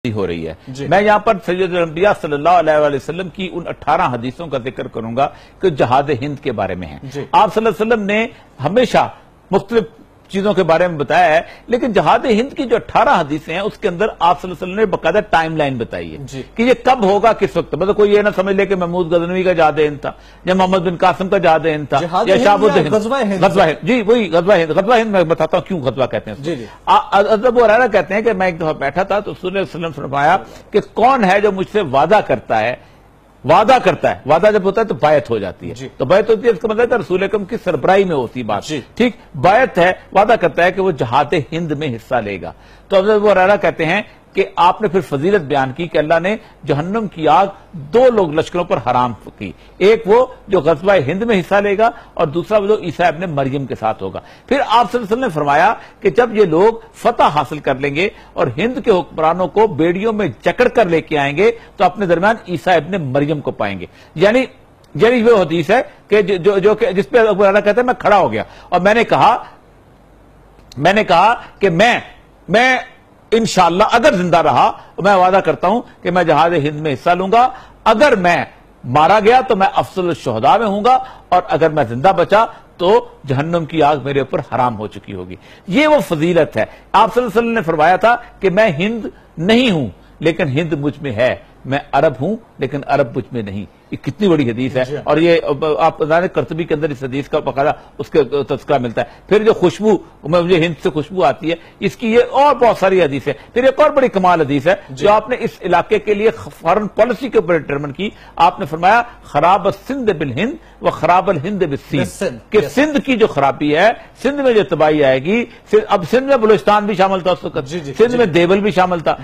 ہو رہی ہے میں یہاں پر سید الانبیاء صلی اللہ علیہ وآلہ وسلم کی ان 18 حدیثوں کا ذکر کروں گا کہ جہاد ہند کے بارے میں ہیں۔ آپ صلی اللہ علیہ وسلم نے ہمیشہ مختلف چیزوں کے بارے میں بتایا ہے، لیکن جہاد ہند کی جو 18 حدیثیں ہیں اس کے اندر آپ صلی اللہ علیہ وسلم نے باقاعدہ ٹائم لائن بتائی ہے کہ یہ کب ہوگا، کس وقت۔ مطلب کوئی یہ نہ سمجھ لے کہ محمود غزنوی کا جہاد ہند تھا یا محمد بن قاسم کا جہاد ہند تھا یا شہاب الدین غزوہ ہند، جی وہی غزوہ ہند۔ غزوہ ہند میں بتاتا ہوں کیوں غزوہ کہتے ہیں۔ حضرت ابو ہریرہ کہتے ہیں کہ میں ایک دفعہ بیٹھا تھا تو رسول اللہ صلی اللہ علیہ وسلم نے فرمایا کہ کون ہے جو مجھ سے وعدہ کرتا ہے، وعدہ جب ہوتا ہے تو بیعت ہو جاتی ہے، تو بیعت ہوتی ہے اس کا مطلب ہے رسول اکرم کی سربراہی میں ہوتی بات، ٹھیک، بیعت ہے، وعدہ کرتا ہے کہ وہ جہاد ہند میں حصہ لے گا۔ تو حضرت ابو ہریرہ کہتے ہیں کہ آپ نے پھر فضیلت بیان کی کہ اللہ نے جہنم کی آگ 2 لوگ لشکروں پر حرام کی، ایک وہ جو غزوہ ہند میں حصہ لے گا اور دوسرا وہ جو عیسیٰ ابن مریم کے ساتھ ہوگا۔ پھر آپ صلی اللہ علیہ وسلم نے فرمایا کہ جب یہ لوگ فتح حاصل کر لیں گے اور ہند کے حکمرانوں کو بیڑیوں میں جکڑ کر لے کے آئیں گے تو اپنے درمیان عیسیٰ ابن مریم کو پائیں گے۔ یعنی وہ حدیث ہے کہ جس پہ ابو ہریرہ کہتے ہیں میں کھڑا ہو گیا اور میں نے کہا کہ میں انشاءاللہ اگر زندہ رہا میں وعدہ کرتا ہوں کہ میں جہاد ہند میں حصہ لوں گا، اگر میں مارا گیا تو میں افضل الشہداء میں ہوں گا، اور اگر میں زندہ بچا تو جہنم کی آگ میرے اوپر حرام ہو چکی ہوگی۔ یہ وہ فضیلت ہے۔ آپ صلی اللہ علیہ وسلم نے فرمایا تھا کہ میں ہند نہیں ہوں لیکن ہند مجھ میں ہے، میں عرب ہوں لیکن عرب مجھ میں نہیں۔ یہ کتنی بڑی حدیث ہے، اور یہ آپ جانے قرطبی کے اندر اس حدیث کا باقاعدہ اس کا تذکرہ ملتا ہے۔ پھر جو خوشبو، مجھے ہند سے خوشبو آتی ہے، اس کی یہ اور بہت ساری حدیث ہے۔ پھر ایک اور بڑی کمال حدیث ہے جو آپ نے اس علاقے کے لیے فارن پالیسی کے اوپر ڈٹرمن کی۔ آپ نے فرمایا خراب السند بالہند و خراب الہند بالسند، کہ سندھ کی جو خرابی ہے، سندھ میں جو تباہی آئے گی، اب سندھ میں بلوچستان بھی شامل تھا اس وقت، سندھ میں دیول بھی شامل تھا،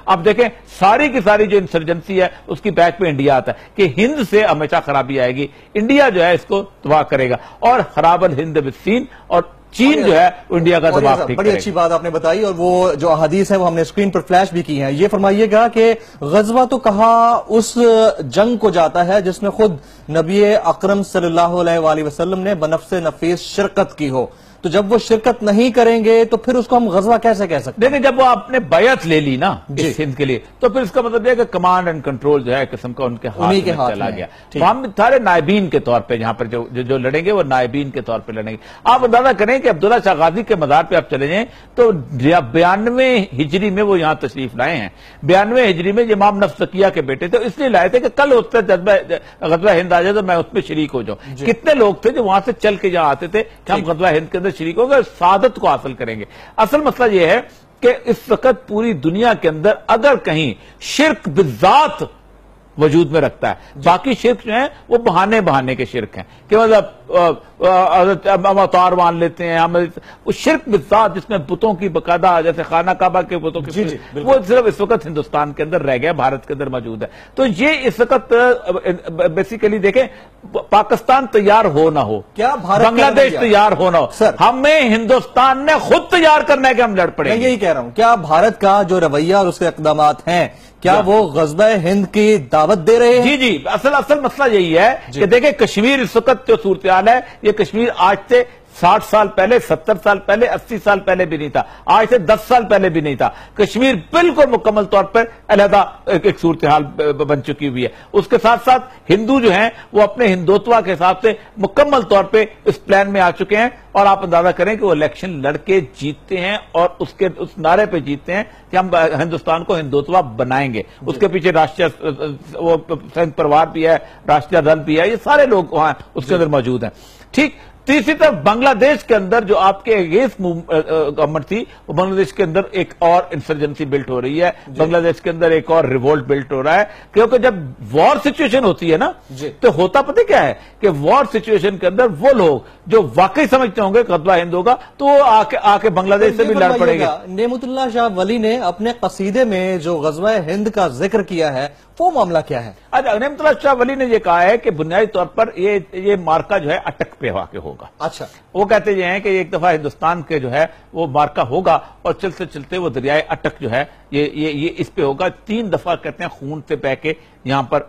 اب دیکھیں ساری کی ساری جو انسرجنسی ہے اس کی بیک پہ انڈیا آتا ہے کہ ہند سے ہمیشہ خرابی آئے گی، انڈیا جو ہے اس کو تباہ کرے گا، اور خراب الہند بالسین، اور چین جو ہے انڈیا کا دماغ ٹھیک کرے گا۔ بڑی اچھی بات آپ نے بتائی، اور وہ جو احادیث ہے وہ ہم نے اسکرین پر فلیش بھی کی ہیں۔ یہ فرمائیے گا کہ غزوہ تو کہا اس جنگ کو جاتا ہے جس میں خود نبی اکرم صلی اللہ علیہ وآلہ وسلم نے بنفس نفیس شرکت کی ہو، تو جب وہ شرکت نہیں کریں گے تو پھر اس کو ہم غزوہ کیسے کہہ سکتے ہیں؟ دیکھیں جب وہ آپ نے بیعت لے لی نا اس ہند کے لیے، تو پھر اس کا مطلب یہ ہے کہ کمانڈ اینڈ کنٹرول جو ہے قسم کا ان کے ہاتھ میں چلا گیا۔ تو ہم سارے نائبین کے طور پہ جہاں پر جو لڑیں گے وہ نائبین کے طور پہ لڑیں گے۔ آپ اندازہ کریں کہ عبداللہ شاہ غازی کے مزار پہ آپ چلے جائیں تو 92 ہجری میں وہ یہاں تشریف لائے ہیں۔ 92 ہجری میں امام نفس زکیہ کے بیٹے تھے، اس لیے لائے تھے کہ کل ہوتا غزوہ ہند آ جائے تو میں اس میں شریک ہو جاؤں۔ کتنے لوگ تھے جو وہاں سے چل کے جہاں آتے تھے کہ ہم غزوہ ہند کے اندر شریک ہو گئے، سعادت کو حاصل کریں گے۔ اصل مسئلہ یہ ہے کہ اس وقت پوری دنیا کے اندر اگر کہیں شرک بالذات وجود میں رکھتا ہے، باقی شرک جو ہیں وہ بہانے کے شرک ہیں کہ مطلب ہم اوتار مان لیتے ہیں، وہ شرک بالذات جس میں بتوں کی باقاعدہ جیسے خانہ کعبہ کے بتوں کی، وہ صرف اس وقت ہندوستان کے اندر رہ گیا، بھارت کے اندر موجود ہے۔ تو یہ اس وقت بیسیکلی دیکھیں پاکستان تیار ہو نہ ہو، بنگلہ دیش تیار ہو نہ ہو، ہمیں ہندوستان نے خود تیار کرنا ہے کہ ہم لڑ پڑیں۔ میں یہی کہہ رہا ہوں، کیا بھارت کا جو رویہ اور اس کے اقدامات ہیں کیا وہ غزوہ ہند کی دعوت دے رہے ہیں؟ جی اصل مسئلہ یہی ہے کہ دیکھیں کشمیر اس وقت جو صورتحال ہے، یہ کشمیر آج سے 60 سال پہلے، 70 سال پہلے، 80 سال پہلے بھی نہیں تھا، آج سے 10 سال پہلے بھی نہیں تھا۔ کشمیر بالکل مکمل طور پر علیحدہ ایک صورتحال بن چکی ہوئی ہے۔ اس کے ساتھ ساتھ ہندو جو ہیں وہ اپنے ہندوتوا کے حساب سے مکمل طور پہ اس پلان میں آ چکے ہیں، اور آپ اندازہ کریں کہ وہ الیکشن لڑ کے جیتتے ہیں اور اس نعرے پہ جیتتے ہیں کہ ہم ہندوستان کو ہندوتوا بنائیں گے۔ اس کے پیچھے وہ سنگھ پروار بھی ہے، راشٹریہ دل بھی ہے، یہ سارے لوگ وہاں اس کے اندر موجود ہیں، ٹھیک۔ تیسری طرف بنگلہ دیش کے اندر جو آپ کے اگینسٹ گورنمنٹ تھی، وہ بنگلہ دیش کے اندر ایک اور انسرجنسی بلٹ ہو رہی ہے، بنگلہ دیش کے اندر ایک اور ریولٹ بلٹ ہو رہا ہے، کیونکہ جب وار سچویشن ہوتی ہے نا تو ہوتا پتہ کیا ہے کہ وار سچویشن کے اندر وہ لوگ جو واقعی سمجھتے ہوں گے غزوہ ہند ہوگا تو وہ آ کے بنگلہ دیش سے بھی لڑ پڑے گے۔ نعمت اللہ شاہ ولی نے اپنے قصیدے میں جو غزوہ ہند کا ذکر کیا ہے وہ معاملہ کیا ہے؟ نعمت اللہ شاہ ولی نے یہ کہا ہے کہ بنیادی طور پر یہ مارکا جو ہے اٹک پہ ہوا کے ہوگا۔ اچھا، وہ کہتے یہ ہیں کہ ایک دفعہ ہندوستان کے جو ہے وہ مارکا ہوگا اور چلتے چلتے وہ دریائے اٹک جو ہے یہ اس پہ ہوگا. 3 دفعہ کہتے ہیں خون سے بہ کے یہاں پر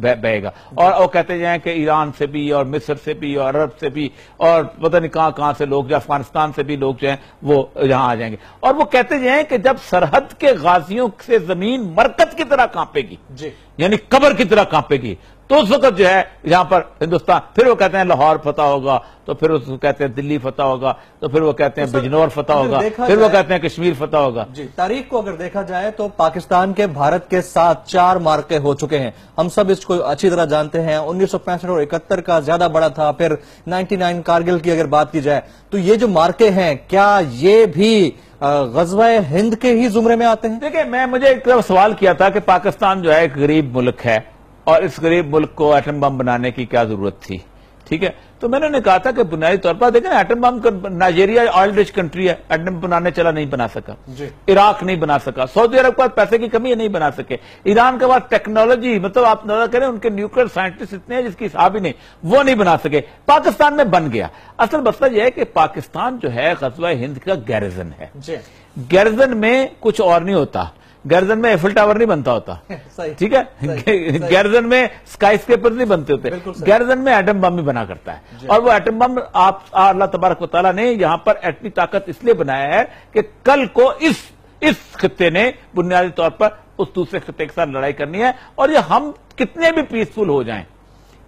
بہے گا, اور وہ کہتے جائیں کہ ایران سے بھی اور مصر سے بھی اور عرب سے بھی اور پتہ نہیں کہاں سے لوگ, افغانستان سے بھی لوگ جو ہیں وہ یہاں آ جائیں گے, اور وہ کہتے جائیں کہ جب سرحد کے غازیوں سے زمین مرکز کی طرح کانپے گی, یعنی قبر کی طرح کانپے گی, تو اس وقت جو ہے یہاں پر ہندوستان, پھر وہ کہتے ہیں لاہور فتح ہوگا, تو پھر اس کو کہتے ہیں دلی فتح ہوگا, تو پھر وہ کہتے ہیں بجنور فتح ہوگا, پھر وہ کہتے ہیں کشمیر فتح ہوگا. تاریخ کو اگر دیکھا جائے تو پاکستان کے بھارت کے ساتھ 4 معرکے ہو چکے ہیں, ہم سب اس کو اچھی طرح جانتے ہیں. 1965 اور 71 کا زیادہ بڑا تھا, پھر 99 کارگل کی اگر بات کی جائے تو یہ جو معرکے ہیں کیا یہ بھی غزوہ ہند کے ہی زمرے میں آتے ہیں؟ دیکھیں, مجھے ایک طرف سوال کیا تھا کہ پاکستان جو ہے ایک غریب ملک ہے اور اس غریب ملک کو ایٹم بم بنانے کی کیا ضرورت تھی, ٹھیک ہے, تو میں نے کہا تھا کہ بنیادی طور پر دیکھیں atom bomb, Nigeria oil rich country ہے, ایٹم بنانے چلا نہیں بنا سکا, عراق نہیں بنا سکا, سعودی عرب کے پاس پیسے کی کمی ہے نہیں بنا سکے, ایران کے پاس ٹیکنالوجی, مطلب آپ نظر کریں ان کے نیوکلیر سائنٹسٹ اتنے ہیں جس کی حساب ہی نہیں, وہ نہیں بنا سکے, پاکستان میں بن گیا. اصل مسئلہ یہ ہے کہ پاکستان جو ہے غزوہ ہند کا گیرزن ہے, گیرزن میں کچھ اور نہیں ہوتا, گیرزن میں ایفل ٹاور نہیں بنتا ہوتا, ٹھیک ہے, گیرزن میں سکائی سکیپر نہیں بنتے ہوتے, گیرزن میں ایٹم بم بھی بنا کرتا ہے, اور وہ ایٹم بم اللہ تبارک و تعالیٰ نے یہاں پر ایٹمی طاقت اس لیے بنایا ہے کہ کل کو اس خطے نے بنیادی طور پر اس دوسرے خطے کے ساتھ لڑائی کرنی ہے, اور یہ ہم کتنے بھی پیسفل ہو جائیں,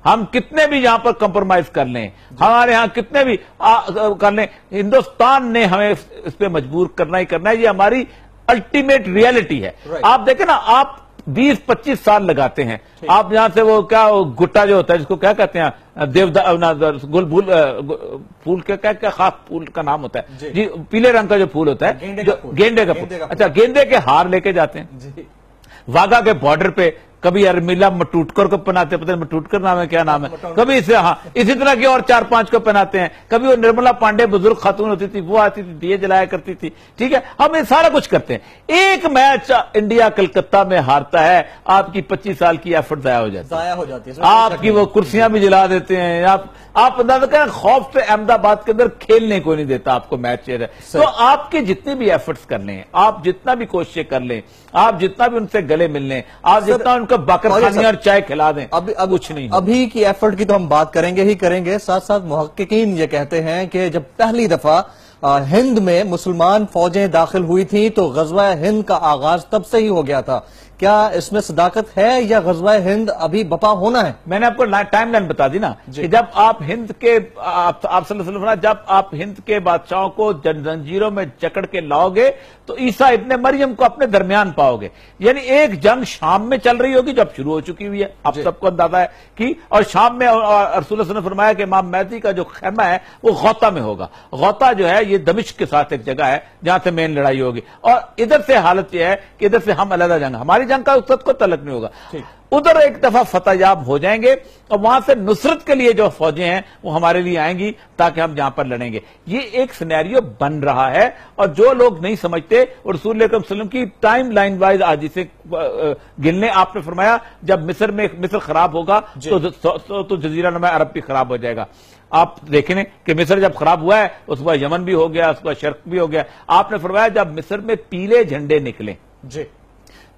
ہم کتنے بھی یہاں پر کمپرومائز کر لیں, ہمارے ہاں کتنے بھی کر لیں, ہندوستان نے ہمیں اس پہ مجبور کرنا ہی کرنا ہے, یہ ہماری الٹیمیٹ ریالٹی ہے. آپ دیکھیں نا, آپ 20-25 سال لگاتے ہیں, آپ یہاں سے وہ کیا گٹا جو ہوتا ہے جس کو کیا کہتے ہیں, پھول کیا خاص پھول کا نام ہوتا ہے جی, پیلے رنگ کا جو پھول ہوتا ہے, گینڈے کا پھول, اچھا گینڈے کے ہار لے کے جاتے ہیں واگا کے بارڈر پہ, کبھی ارمیلا مٹوٹکر کو پہناتے ہیں, پتہ نہیں مٹوٹکر نام ہے کیا نام ہے, کبھی اسے اسی طرح کی اور 4-5 کو پہناتے ہیں, کبھی وہ نرملا پانڈے بزرگ خاتون ہوتی تھی وہ آتی تھی دیے جلایا کرتی تھی, ٹھیک ہے, ہم یہ سارا کچھ کرتے ہیں. ایک میچ انڈیا کلکتہ میں ہارتا ہے, آپ کی 25 سال کی ایفرٹ ضائع ہو جاتی ہے, آپ کی وہ کرسیاں بھی جلا دیتے ہیں, آپ اندازہ کریں خوف سے احمد آباد کے اندر کھیلنے کو نہیں دیتا آپ کو میچ. تو آپ کے جتنے بھی ایفرٹس کر لیں, آپ جتنا بھی کوششیں کر لیں, آپ جتنا بھی ان سے گلے مل لیں, آپ جتنا ان کو باقر خانی اور چائے کھلا دیں, کچھ نہیں. ابھی کی ایفرٹ کی تو ہم بات کریں گے, ساتھ ساتھ محققین یہ کہتے ہیں کہ جب پہلی دفعہ ہند میں مسلمان فوجیں داخل ہوئی تھیں تو غزوہ ہند کا آغاز تب سے ہی ہو گیا تھا. کیا اس میں صداقت ہے یا غزوہ ہند ابھی بپا ہونا ہے؟ میں نے آپ کو ٹائم لائن بتا دی نا, کہ جب آپ ہند کے آپ صلی اللہ علیہ وسلم جب آپ ہند کے بادشاہوں کو زنجیروں میں جکڑ کے لاؤ گے تو عیسیٰ ابن مریم کو اپنے درمیان پاؤ گے. یعنی ایک جنگ شام میں چل رہی ہوگی, جب شروع ہو چکی ہوئی ہے, آپ سب کو اندازہ ہے کہ, اور شام میں رسول اللہ صلی اللہ علیہ وسلم نے فرمایا کہ امام مہدی کا جو خیمہ ہے وہ غوطہ میں ہوگا. غوطہ جو ہے یہ دمشق کے ساتھ ایک جگہ ہے جہاں سے مین لڑائی ہوگی, اور ادھر سے حالت یہ ہے کہ ادھر سے ہم علیحدہ جنگ, ہماری جنگ کا اس کو تعلق نہیں ہوگا, ادھر ایک دفعہ فتح یاب ہو جائیں گے اور وہاں سے نصرت کے لیے جو فوجیں ہیں وہ ہمارے لیے آئیں گی تاکہ ہم جہاں پر لڑیں گے. یہ ایک سینیریو بن رہا ہے, اور جو لوگ نہیں سمجھتے, اور رسول اللہ صلی اللہ علیہ وسلم کی ٹائم لائن وائز آج اسے گننے, آپ نے فرمایا جب مصر خراب ہوگا تو جزیرہ نما عرب بھی خراب ہو جائے گا. آپ دیکھیں کہ مصر جب خراب ہوا ہے اس کے بعد یمن بھی ہو گیا, اس کے بعد شرق بھی ہو گیا. آپ نے فرمایا جب مصر میں پیلے جھنڈے نکلے,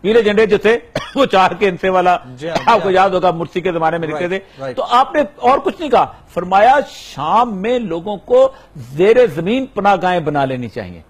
پیلے جھنڈے جو تھے وہ 4 کے انسے والا, آپ کو یاد ہوگا مرسی کے زمانے میں نکلے تھے, تو آپ نے اور کچھ نہیں کہا, فرمایا شام میں لوگوں کو زیر زمین پناہ گاہیں بنا لینی چاہیے.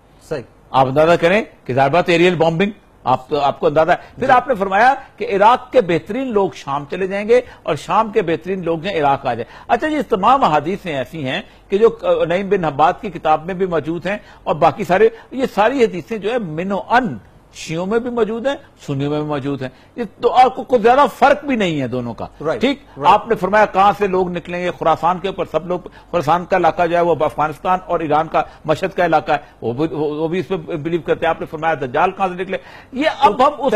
آپ اندازہ کریں کہ ظاہر بات ایریل بامبنگ آپ کو اندازہ ہے. پھر آپ نے فرمایا کہ عراق کے بہترین لوگ شام چلے جائیں گے اور شام کے بہترین لوگ جو عراق آ جائیں. اچھا یہ تمام احادیثیں ایسی ہیں کہ جو نعیم بن حباد کی کتاب میں بھی موجود ہیں, اور باقی یہ ساری حدیثیں جو ہے من و ان شیعوں میں بھی موجود ہیں, سنیوں میں بھی موجود ہیں, تو آپ کو زیادہ فرق بھی نہیں ہے دونوں کا, ٹھیک. آپ نے فرمایا کہاں سے لوگ نکلیں گے, خراسان کے اوپر سب لوگ, خراسان کا علاقہ جو ہے وہ افغانستان اور ایران کا مشہد کا علاقہ ہے, وہ بھی اس پہ بلیو کرتے ہیں. آپ نے فرمایا دجال کہاں سے نکلے. یہ اب ہم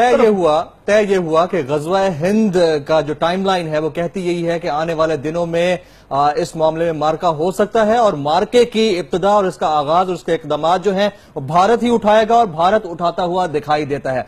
طے یہ ہوا کہ غزوہ ہند کا جو ٹائم لائن ہے وہ کہتی یہی ہے کہ آنے والے دنوں میں اس معاملے میں مارکا ہو سکتا ہے, اور مارکے کی ابتدا اور اس کا آغاز اور اس کے اقدامات جو ہیں وہ بھارت ہی اٹھائے گا, اور بھارت اٹھاتا ہوا دکھائی دیتا ہے.